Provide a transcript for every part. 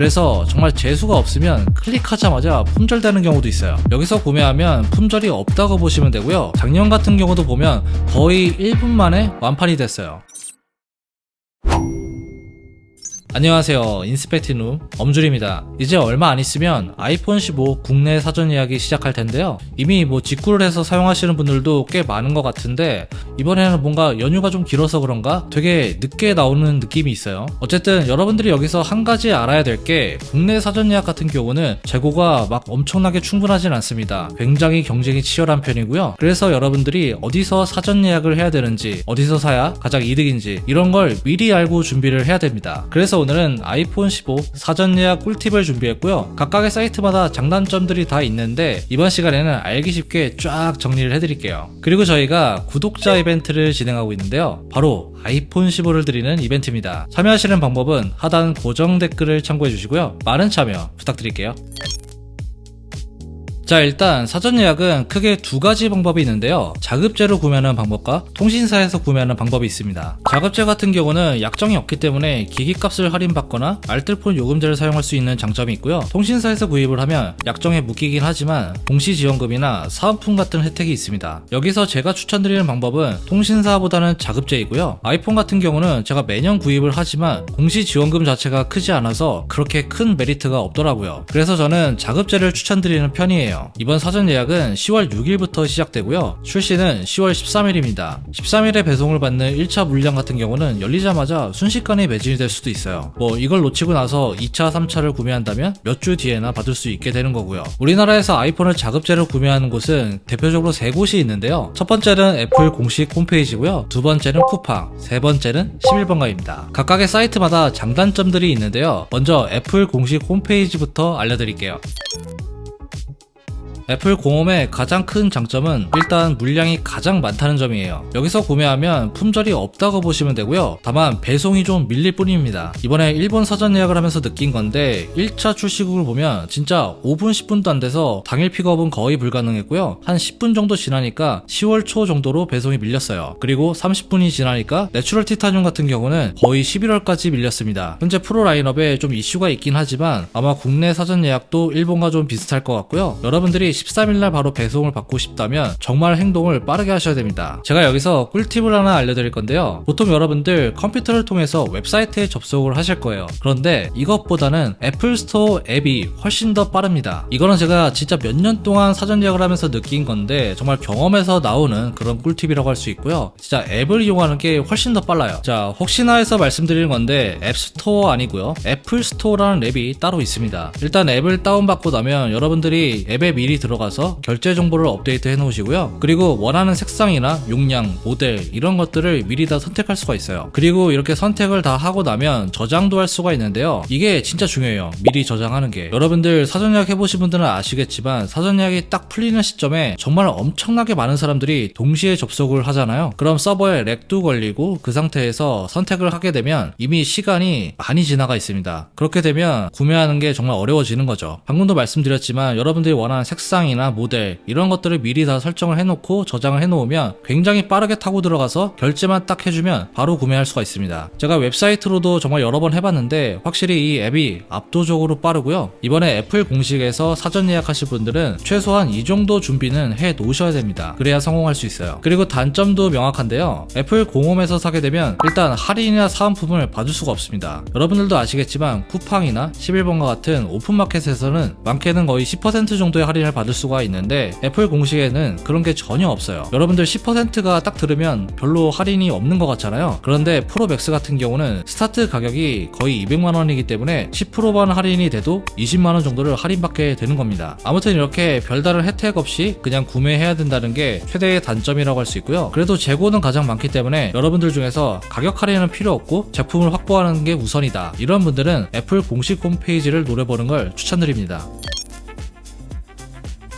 그래서 정말 재수가 없으면 클릭하자마자 품절되는 경우도 있어요. 여기서 구매하면 품절이 없다고 보시면 되고요. 작년 같은 경우도 보면 거의 1분 만에 완판이 됐어요. 안녕하세요, 인스펙티누 엄줄입니다. 이제 얼마 안 있으면 아이폰 15 국내 사전 예약이 시작할 텐데요. 이미 직구를 해서 사용하시는 분들도 꽤 많은 것 같은데 이번에는 뭔가 연휴가 좀 길어서 그런가 되게 늦게 나오는 느낌이 있어요. 어쨌든 여러분들이 여기서 한 가지 알아야 될 게 국내 사전 예약 같은 경우는 재고가 막 엄청나게 충분하진 않습니다. 굉장히 경쟁이 치열한 편이고요. 그래서 여러분들이 어디서 사전 예약을 해야 되는지, 어디서 사야 가장 이득인지 이런 걸 미리 알고 준비를 해야 됩니다. 그래서 오늘은 아이폰 15 사전 예약 꿀팁을 준비했고요. 각각의 사이트마다 장단점들이 다 있는데 이번 시간에는 알기 쉽게 쫙 정리를 해드릴게요. 그리고 저희가 구독자 이벤트를 진행하고 있는데요. 바로 아이폰 15를 드리는 이벤트입니다. 참여하시는 방법은 하단 고정 댓글을 참고해주시고요. 많은 참여 부탁드릴게요. 자, 일단 사전 예약은 크게 두 가지 방법이 있는데요. 자급제로 구매하는 방법과 통신사에서 구매하는 방법이 있습니다. 자급제 같은 경우는 약정이 없기 때문에 기기값을 할인받거나 알뜰폰 요금제를 사용할 수 있는 장점이 있고요. 통신사에서 구입을 하면 약정에 묶이긴 하지만 공시지원금이나 사은품 같은 혜택이 있습니다. 여기서 제가 추천드리는 방법은 통신사보다는 자급제이고요. 아이폰 같은 경우는 제가 매년 구입을 하지만 공시지원금 자체가 크지 않아서 그렇게 큰 메리트가 없더라고요. 그래서 저는 자급제를 추천드리는 편이에요. 이번 사전 예약은 10월 6일부터 시작되고요. 출시는 10월 13일입니다. 13일에 배송을 받는 1차 물량 같은 경우는 열리자마자 순식간에 매진이 될 수도 있어요. 이걸 놓치고 나서 2차, 3차를 구매한다면 몇 주 뒤에나 받을 수 있게 되는 거고요. 우리나라에서 아이폰을 자급제로 구매하는 곳은 대표적으로 3곳이 있는데요. 첫 번째는 애플 공식 홈페이지고요. 두 번째는 쿠팡, 세 번째는 11번가입니다. 각각의 사이트마다 장단점들이 있는데요. 먼저 애플 공식 홈페이지부터 알려드릴게요. 애플 공홈의 가장 큰 장점은 일단 물량이 가장 많다는 점이에요. 여기서 구매하면 품절이 없다고 보시면 되고요. 다만 배송이 좀 밀릴 뿐입니다. 이번에 일본 사전 예약을 하면서 느낀 건데 1차 출시국을 보면 진짜 5분 10분도 안 돼서 당일 픽업은 거의 불가능했고요. 한 10분 정도 지나니까 10월 초 정도로 배송이 밀렸어요. 그리고 30분이 지나니까 내추럴 티타늄 같은 경우는 거의 11월까지 밀렸습니다. 현재 프로 라인업에 좀 이슈가 있긴 하지만 아마 국내 사전 예약도 일본과 좀 비슷할 것 같고요. 여러분들이 13일날 바로 배송을 받고 싶다면 정말 행동을 빠르게 하셔야 됩니다. 제가 여기서 꿀팁을 하나 알려드릴 건데요. 보통 여러분들 컴퓨터를 통해서 웹사이트에 접속을 하실 거예요. 그런데 이것보다는 애플 스토어 앱이 훨씬 더 빠릅니다. 이거는 제가 진짜 몇 년 동안 사전 예약을 하면서 느낀 건데 정말 경험에서 나오는 그런 꿀팁이라고 할 수 있고요. 진짜 앱을 이용하는 게 훨씬 더 빨라요. 자, 혹시나 해서 말씀드리는 건데 앱스토어 아니고요. 애플 스토어라는 앱이 따로 있습니다. 일단 앱을 다운받고 나면 여러분들이 앱에 미리 들어가서 결제 정보를 업데이트 해 놓으시고요. 그리고 원하는 색상이나 용량, 모델 이런 것들을 미리 다 선택할 수가 있어요. 그리고 이렇게 선택을 다 하고 나면 저장도 할 수가 있는데요. 이게 진짜 중요해요. 미리 저장하는 게. 여러분들 사전 예약 해보신 분들은 아시겠지만 사전 예약이 딱 풀리는 시점에 정말 엄청나게 많은 사람들이 동시에 접속을 하잖아요. 그럼 서버에 렉도 걸리고 그 상태에서 선택을 하게 되면 이미 시간이 많이 지나가 있습니다. 그렇게 되면 구매하는 게 정말 어려워지는 거죠. 방금도 말씀드렸지만 여러분들이 원하는 색상이나 모델 이런 것들을 미리 다 설정을 해놓고 저장을 해놓으면 굉장히 빠르게 타고 들어가서 결제만 딱 해주면 바로 구매할 수가 있습니다. 제가 웹사이트로도 정말 여러 번 해봤는데 확실히 이 앱이 압도적으로 빠르고요. 이번에 애플 공식에서 사전 예약하실 분들은 최소한 이 정도 준비는 해 놓으셔야 됩니다. 그래야 성공할 수 있어요. 그리고 단점도 명확한데요. 애플 공홈에서 사게 되면 일단 할인이나 사은품을 받을 수가 없습니다. 여러분들도 아시겠지만 쿠팡이나 11번가 같은 오픈마켓에서는 많게는 거의 10% 정도의 할인을 받을 수가 있는데 애플 공식에는 그런 게 전혀 없어요. 여러분들 10%가 딱 들으면 별로 할인이 없는 것 같잖아요. 그런데 프로맥스 같은 경우는 스타트 가격이 거의 200만원이기 때문에 10%만 할인이 돼도 20만원 정도를 할인받게 되는 겁니다. 아무튼 이렇게 별다른 혜택 없이 그냥 구매해야 된다는 게 최대의 단점이라고 할 수 있고요. 그래도 재고는 가장 많기 때문에 여러분들 중에서 가격 할인은 필요 없고 제품을 확보하는 게 우선이다. 이런 분들은 애플 공식 홈페이지를 노려보는 걸 추천드립니다.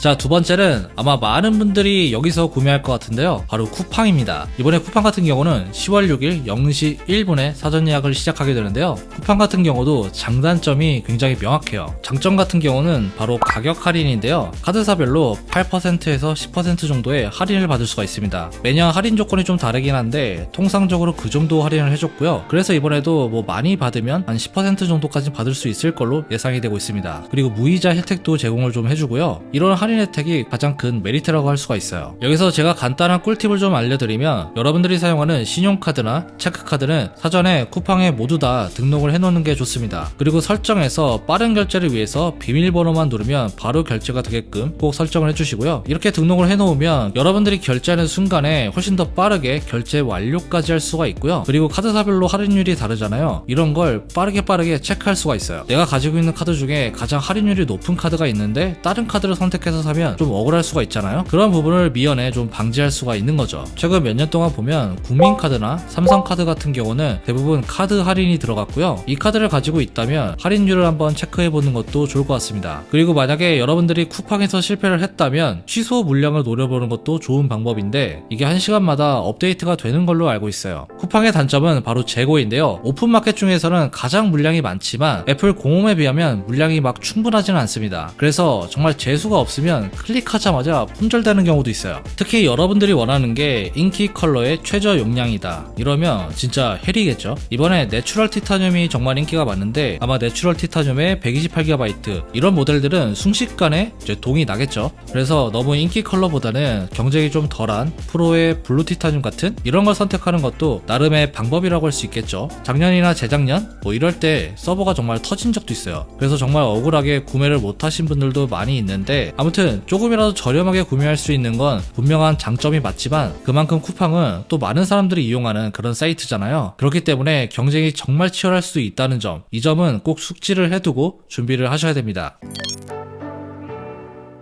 자, 두 번째는 아마 많은 분들이 여기서 구매할 것 같은데요. 바로 쿠팡입니다. 이번에 쿠팡 같은 경우는 10월 6일 0시 1분에 사전 예약을 시작하게 되는데요. 쿠팡 같은 경우도 장단점이 굉장히 명확해요. 장점 같은 경우는 바로 가격 할인인데요. 카드사별로 8%에서 10% 정도의 할인을 받을 수가 있습니다. 매년 할인 조건이 좀 다르긴 한데 통상적으로 그 정도 할인을 해줬고요. 그래서 이번에도 뭐 많이 받으면 한 10% 정도까지 받을 수 있을 걸로 예상이 되고 있습니다. 그리고 무이자 혜택도 제공을 좀 해주고요. 이런 할인 혜택이 가장 큰 메리트라고 할 수가 있어요. 여기서 제가 간단한 꿀팁을 좀 알려드리면, 여러분들이 사용하는 신용카드나 체크카드는 사전에 쿠팡에 모두 다 등록을 해놓는 게 좋습니다. 그리고 설정에서 빠른 결제를 위해서 비밀번호만 누르면 바로 결제가 되게끔 꼭 설정을 해주시고요. 이렇게 등록을 해놓으면 여러분들이 결제하는 순간에 훨씬 더 빠르게 결제 완료까지 할 수가 있고요. 그리고 카드사별로 할인율이 다르잖아요. 이런 걸 빠르게 체크할 수가 있어요. 내가 가지고 있는 카드 중에 가장 할인율이 높은 카드가 있는데 다른 카드를 선택해서 사면 좀 억울할 수가 있잖아요. 그런 부분을 미연에 좀 방지할 수가 있는 거죠. 최근 몇 년 동안 보면 국민카드나 삼성카드 같은 경우는 대부분 카드 할인이 들어갔고요. 이 카드를 가지고 있다면 할인율을 한번 체크해보는 것도 좋을 것 같습니다. 그리고 만약에 여러분들이 쿠팡에서 실패를 했다면 취소 물량을 노려보는 것도 좋은 방법인데, 이게 1시간마다 업데이트가 되는 걸로 알고 있어요. 쿠팡의 단점은 바로 재고인데요. 오픈마켓 중에서는 가장 물량이 많지만 애플 공홈에 비하면 물량이 막 충분하지는 않습니다. 그래서 정말 재수가 없으면 클릭하자마자 품절되는 경우도 있어요. 특히 여러분들이 원하는 게 인기 컬러의 최저 용량이다 이러면 진짜 헬이겠죠. 이번에 내추럴 티타늄이 정말 인기가 많은데 아마 내추럴 티타늄의 128GB 이런 모델들은 순식간에 이제 동이 나겠죠. 그래서 너무 인기 컬러보다는 경쟁이 좀 덜한 프로의 블루 티타늄 같은 이런 걸 선택하는 것도 나름의 방법이라고 할 수 있겠죠. 작년이나 재작년 뭐 이럴 때 서버가 정말 터진 적도 있어요. 그래서 정말 억울하게 구매를 못하신 분들도 많이 있는데, 아무튼 조금이라도 저렴하게 구매할 수 있는 건 분명한 장점이 맞지만 그만큼 쿠팡은 또 많은 사람들이 이용하는 그런 사이트잖아요. 그렇기 때문에 경쟁이 정말 치열할 수 있다는 점, 이 점은 꼭 숙지를 해두고 준비를 하셔야 됩니다.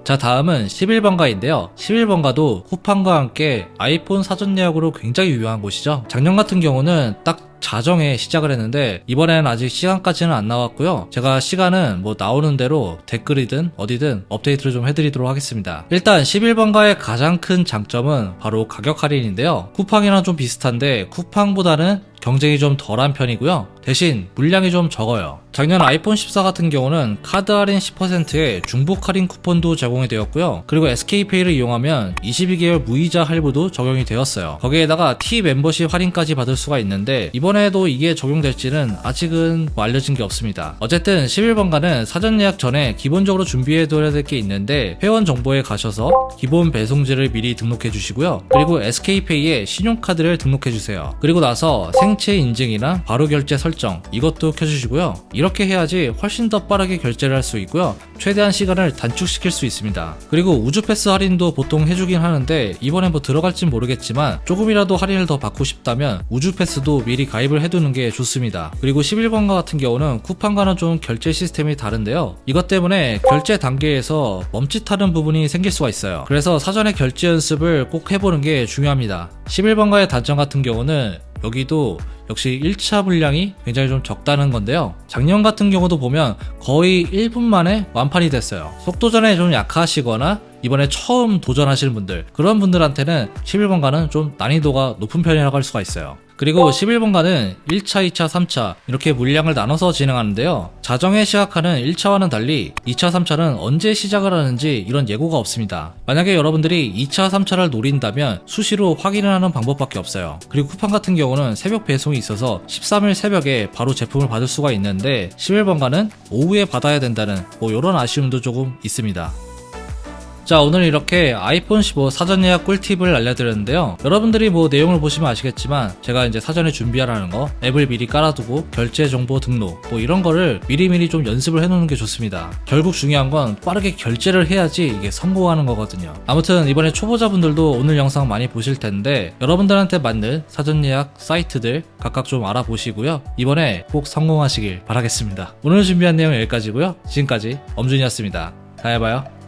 자, 다음은 11번가인데요. 11번가도 쿠팡과 함께 아이폰 사전 예약으로 굉장히 유명한 곳이죠. 작년 같은 경우는 딱 자정에 시작을 했는데 이번에는 아직 시간까지는 안 나왔고요. 제가 시간은 뭐 나오는 대로 댓글이든 어디든 업데이트를 좀 해드리도록 하겠습니다. 일단 11번가의 가장 큰 장점은 바로 가격 할인인데요. 쿠팡이랑 좀 비슷한데 쿠팡보다는 경쟁이 좀 덜한 편이고요. 대신 물량이 좀 적어요. 작년 아이폰 14 같은 경우는 카드 할인 10%에 중복 할인 쿠폰도 제공이 되었고요. 그리고 SK페이를 이용하면 22개월 무이자 할부도 적용이 되었어요. 거기에다가 T 멤버십 할인까지 받을 수가 있는데 이번에도 이게 적용될지는 아직은 뭐 알려진 게 없습니다. 어쨌든 11번가는 사전 예약 전에 기본적으로 준비해둬야 될 게 있는데, 회원 정보에 가셔서 기본 배송지를 미리 등록해 주시고요. 그리고 SK페이에 신용카드를 등록해 주세요. 그리고 나서 생체 인증이나 바로 결제 설정 이것도 켜주시고요. 이렇게 해야지 훨씬 더 빠르게 결제를 할 수 있고요. 최대한 시간을 단축시킬 수 있습니다. 그리고 우주패스 할인도 보통 해주긴 하는데 이번에 뭐 들어갈진 모르겠지만 조금이라도 할인을 더 받고 싶다면 우주패스도 미리 가입을 해두는 게 좋습니다. 그리고 11번가 같은 경우는 쿠팡과는 좀 결제 시스템이 다른데요. 이것 때문에 결제 단계에서 멈칫하는 부분이 생길 수가 있어요. 그래서 사전에 결제 연습을 꼭 해보는 게 중요합니다. 11번가의 단점 같은 경우는 여기도 역시 1차 물량이 굉장히 좀 적다는 건데요. 작년 같은 경우도 보면 거의 1분 만에 완판이 됐어요. 속도전에 좀 약하시거나 이번에 처음 도전하시는 분들, 그런 분들한테는 11번가는 좀 난이도가 높은 편이라고 할 수가 있어요. 그리고 11번가는 1차, 2차, 3차 이렇게 물량을 나눠서 진행하는데요. 자정에 시작하는 1차와는 달리 2차, 3차는 언제 시작을 하는지 이런 예고가 없습니다. 만약에 여러분들이 2차, 3차를 노린다면 수시로 확인을 하는 방법밖에 없어요. 그리고 쿠팡 같은 경우는 새벽 배송이 있어서 13일 새벽에 바로 제품을 받을 수가 있는데 11번가는 오후에 받아야 된다는 뭐 이런 아쉬움도 조금 있습니다. 자, 오늘 이렇게 아이폰 15 사전 예약 꿀팁을 알려드렸는데요. 여러분들이 뭐 내용을 보시면 아시겠지만 제가 이제 사전에 준비하라는 거, 앱을 미리 깔아두고 결제 정보 등록 뭐 이런 거를 미리미리 좀 연습을 해놓는 게 좋습니다. 결국 중요한 건 빠르게 결제를 해야지 이게 성공하는 거거든요. 아무튼 이번에 초보자분들도 오늘 영상 많이 보실 텐데 여러분들한테 맞는 사전 예약 사이트들 각각 좀 알아보시고요. 이번에 꼭 성공하시길 바라겠습니다. 오늘 준비한 내용 여기까지고요. 지금까지 엄준이었습니다. 다음에 봐요.